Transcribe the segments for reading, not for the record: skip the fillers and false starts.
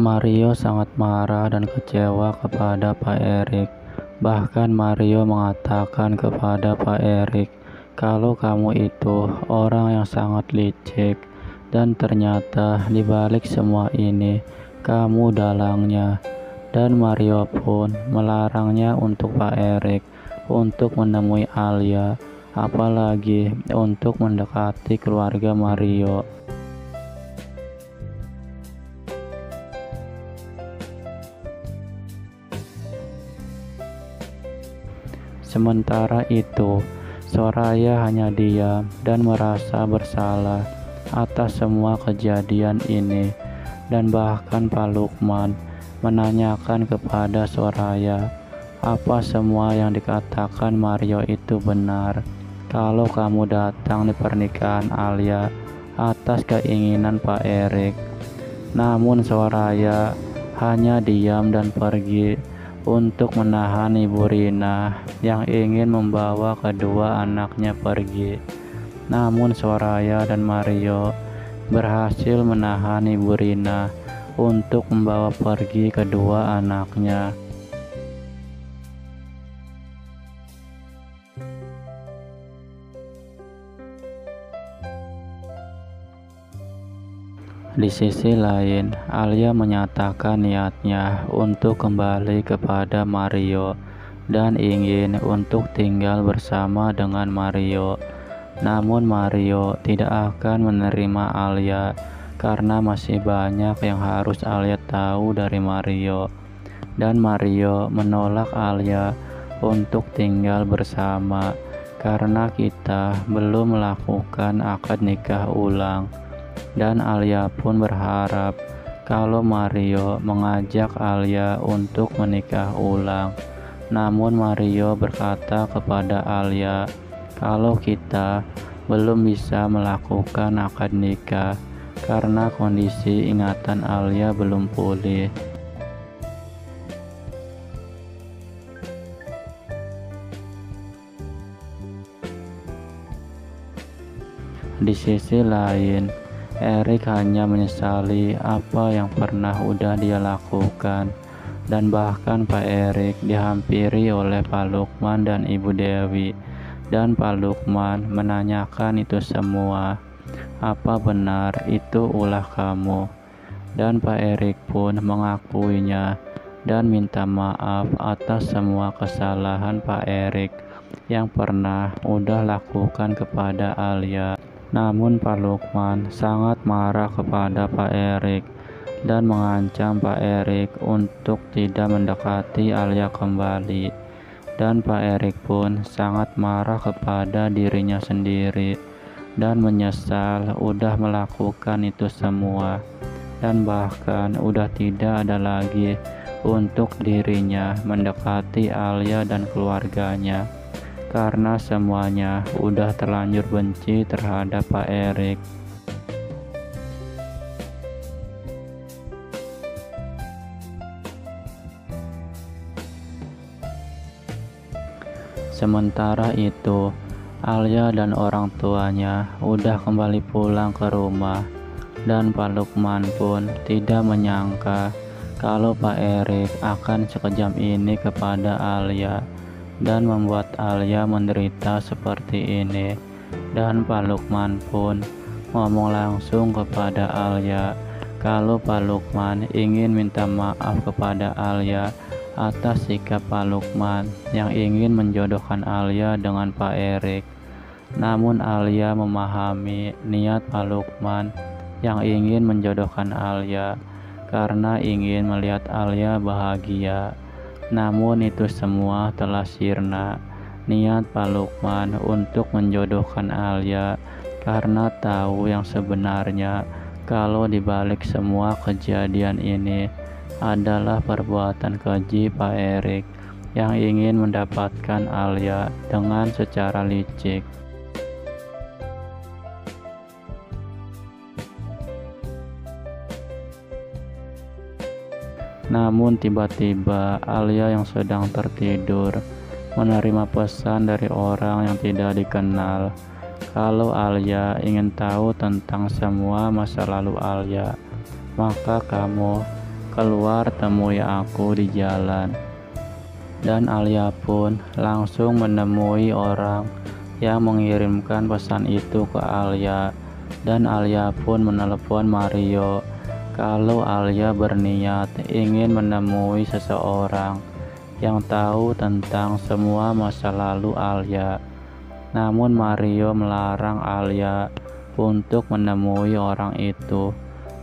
Mario sangat marah dan kecewa kepada Pak Erik. Bahkan Mario mengatakan kepada Pak Erik kalau kamu itu orang yang sangat licik, dan ternyata di balik semua ini kamu dalangnya. Dan Mario pun melarangnya untuk Pak Erik untuk menemui Alia, apalagi untuk mendekati keluarga Mario. Sementara itu, Soraya hanya diam dan merasa bersalah atas semua kejadian ini. Dan bahkan Pak Lukman menanyakan kepada Soraya, apa semua yang dikatakan Mario itu benar? Kalau kamu datang di pernikahan Alia atas keinginan Pak Erik. Namun Soraya hanya diam dan pergi untuk menahan Ibu Rina yang ingin membawa kedua anaknya pergi. Namun Soraya dan Mario berhasil menahan Ibu Rina untuk membawa pergi kedua anaknya. Di sisi lain, Alia menyatakan niatnya untuk kembali kepada Mario dan ingin untuk tinggal bersama dengan Mario. Namun Mario tidak akan menerima Alia karena masih banyak yang harus Alia tahu dari Mario. Dan Mario menolak Alia untuk tinggal bersama karena kita belum melakukan akad nikah ulang. Dan Alia pun berharap kalau Mario mengajak Alia untuk menikah ulang. Namun Mario berkata kepada Alia kalau kita belum bisa melakukan akad nikah karena kondisi ingatan Alia belum pulih. Di sisi lain, Erik hanya menyesali apa yang pernah udah dia lakukan. Dan bahkan Pak Erik dihampiri oleh Pak Lukman dan Ibu Dewi. Dan Pak Lukman menanyakan itu semua, apa benar itu ulah kamu? Dan Pak Erik pun mengakuinya dan minta maaf atas semua kesalahan Pak Erik yang pernah udah lakukan kepada Alia. Namun Pak Lukman sangat marah kepada Pak Erik dan mengancam Pak Erik untuk tidak mendekati Alia kembali. Dan Pak Erik pun sangat marah kepada dirinya sendiri dan menyesal udah melakukan itu semua. Dan bahkan udah tidak ada lagi untuk dirinya mendekati Alia dan keluarganya, karena semuanya udah terlanjur benci terhadap Pak Erik. Sementara itu, Alia dan orang tuanya udah kembali pulang ke rumah. Dan Pak Lukman pun tidak menyangka kalau Pak Erik akan sekejam ini kepada Alia dan membuat Alia menderita seperti ini. Dan Pak Lukman pun ngomong langsung kepada Alia kalau Pak Lukman ingin minta maaf kepada Alia atas sikap Pak Lukman yang ingin menjodohkan Alia dengan Pak Erik. Namun Alia memahami niat Pak Lukman yang ingin menjodohkan Alia karena ingin melihat Alia bahagia. Namun itu semua telah sirna. Niat Pak Lukman untuk menjodohkan Alia karena tahu yang sebenarnya kalau dibalik semua kejadian ini adalah perbuatan keji Pak Erik yang ingin mendapatkan Alia dengan secara licik. Namun tiba-tiba Alia yang sedang tertidur menerima pesan dari orang yang tidak dikenal kalau Alia ingin tahu tentang semua masa lalu Alia. Maka kamu keluar temui aku di jalan." Dan Alia pun langsung menemui orang yang mengirimkan pesan itu ke Alia. Dan Alia pun menelepon Mario kalau Alia berniat ingin menemui seseorang yang tahu tentang semua masa lalu Alia. Namun Mario melarang Alia untuk menemui orang itu,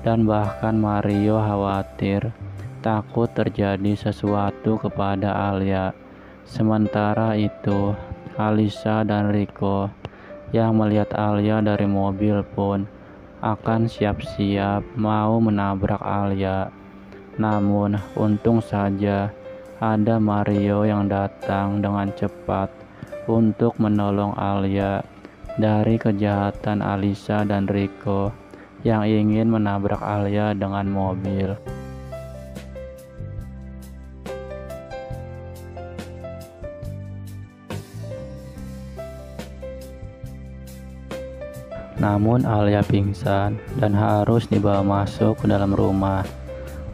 dan bahkan Mario khawatir takut terjadi sesuatu kepada Alia. Sementara itu, Alisa dan Rico yang melihat Alia dari mobil pun akan siap-siap mau menabrak Alia. Namun untung saja ada Mario yang datang dengan cepat untuk menolong Alia dari kejahatan Alisa dan Rico yang ingin menabrak Alia dengan mobil. Namun Alia pingsan dan harus dibawa masuk ke dalam rumah.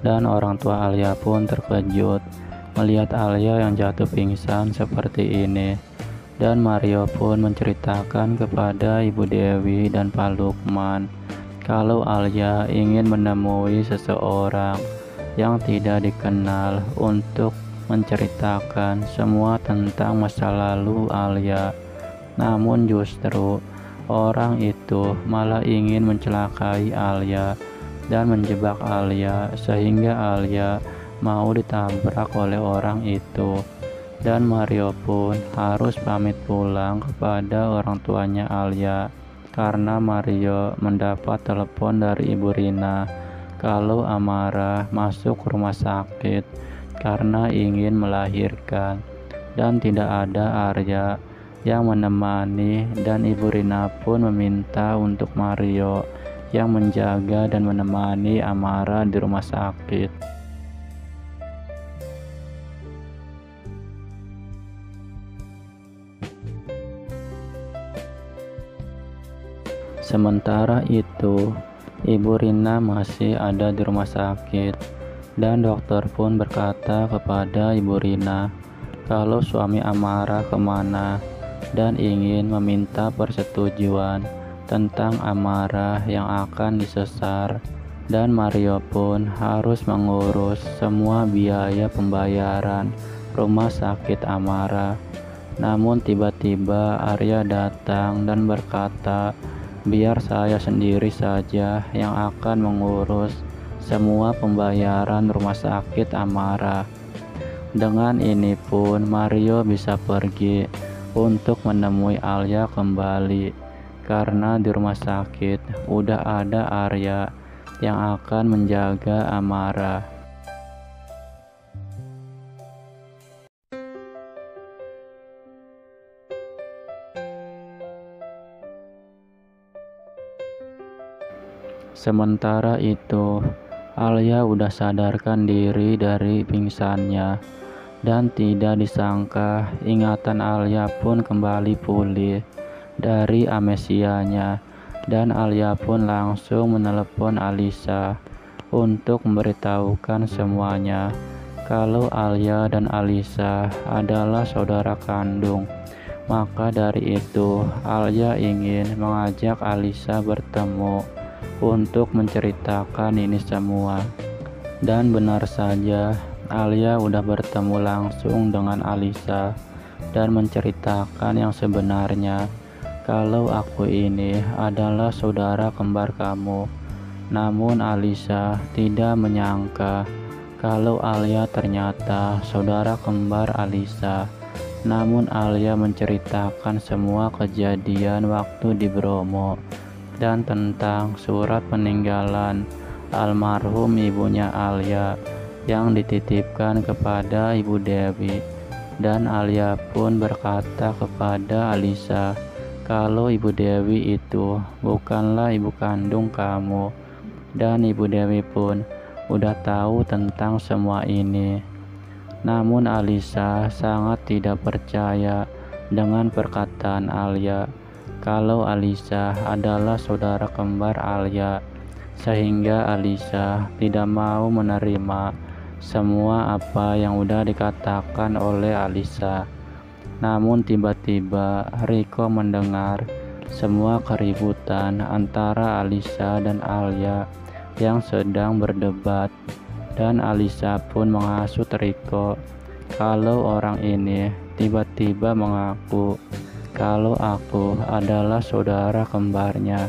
Dan orang tua Alia pun terkejut melihat Alia yang jatuh pingsan seperti ini. Dan Mario pun menceritakan kepada Ibu Dewi dan Pak Lukman kalau Alia ingin menemui seseorang yang tidak dikenal untuk menceritakan semua tentang masa lalu Alia. Namun justru orang itu malah ingin mencelakai Alia dan menjebak Alia sehingga Alia mau ditabrak oleh orang itu. Dan Mario pun harus pamit pulang kepada orang tuanya Alia karena Mario mendapat telepon dari Ibu Rina kalau Amara masuk rumah sakit karena ingin melahirkan dan tidak ada Arya yang menemani, dan Ibu Rina pun meminta untuk Mario yang menjaga dan menemani Amara di rumah sakit. Sementara itu, Ibu Rina masih ada di rumah sakit, dan dokter pun berkata kepada Ibu Rina kalau suami Amara kemana dan ingin meminta persetujuan tentang Amara yang akan disesar. Dan Mario pun harus mengurus semua biaya pembayaran rumah sakit Amara. Namun tiba-tiba Arya datang dan berkata, "Biar saya sendiri saja yang akan mengurus semua pembayaran rumah sakit Amara." Dengan ini pun Mario bisa pergi untuk menemui Alia kembali karena di rumah sakit udah ada Arya yang akan menjaga Amara. Sementara itu, Alia udah sadarkan diri dari pingsannya. Dan tidak disangka ingatan Alia pun kembali pulih dari amnesianya. Dan Alia pun langsung menelepon Alisa untuk memberitahukan semuanya kalau Alia dan Alisa adalah saudara kandung. Maka dari itu Alia ingin mengajak Alisa bertemu untuk menceritakan ini semua. Dan benar saja, Alia udah bertemu langsung dengan Alisa dan menceritakan yang sebenarnya kalau aku ini adalah saudara kembar kamu. Namun Alisa tidak menyangka kalau Alia ternyata saudara kembar Alisa. Namun Alia menceritakan semua kejadian waktu di Bromo dan tentang surat peninggalan almarhum ibunya Alia yang dititipkan kepada Ibu Dewi. Dan Alia pun berkata kepada Alisa kalau Ibu Dewi itu bukanlah ibu kandung kamu. Dan Ibu Dewi pun udah tahu tentang semua ini. Namun Alisa sangat tidak percaya dengan perkataan Alia kalau Alisa adalah saudara kembar Alia. sehingga Alisa tidak mau menerima semua apa yang udah dikatakan oleh Alisa. Namun tiba-tiba Riko mendengar semua keributan antara Alisa dan Alia yang sedang berdebat, dan Alisa pun menghasut Riko kalau orang ini tiba-tiba mengaku kalau aku adalah saudara kembarnya.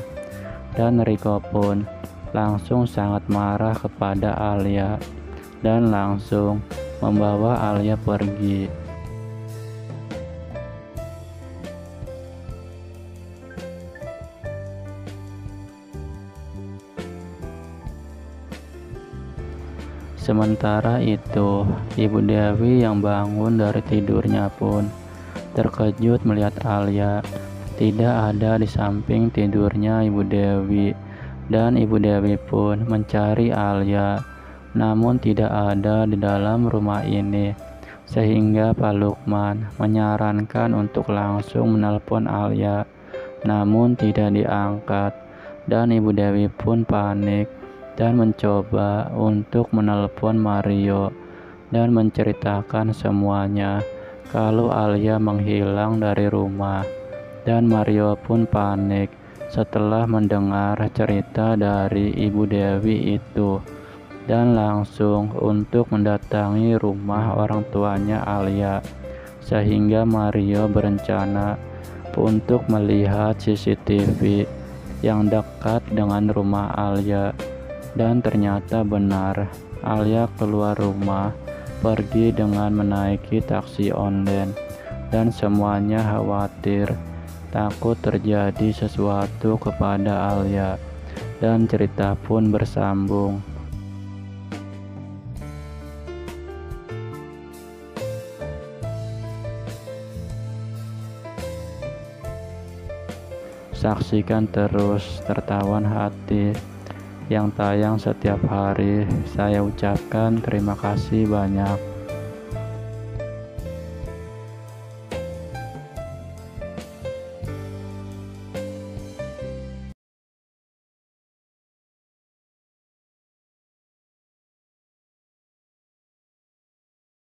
Dan Riko pun langsung sangat marah kepada Alia dan langsung membawa Alia pergi. Sementara itu, Ibu Dewi yang bangun dari tidurnya pun terkejut melihat Alia tidak ada di samping tidurnya Ibu Dewi, dan Ibu Dewi pun mencari Alia, namun tidak ada di dalam rumah ini, sehingga Pak Lukman menyarankan untuk langsung menelpon Alia, namun tidak diangkat, dan Ibu Dewi pun panik dan mencoba untuk menelpon Mario dan menceritakan semuanya kalau Alia menghilang dari rumah. Dan Mario pun panik setelah mendengar cerita dari Ibu Dewi itu, dan langsung untuk mendatangi rumah orang tuanya Alia, sehingga Mario berencana untuk melihat CCTV yang dekat dengan rumah Alia. Dan ternyata benar, Alia keluar rumah pergi dengan menaiki taksi online, dan semuanya khawatir takut terjadi sesuatu kepada Alia, dan cerita pun bersambung. Saksikan terus Tertawan Hati yang tayang setiap hari. Saya ucapkan terima kasih banyak.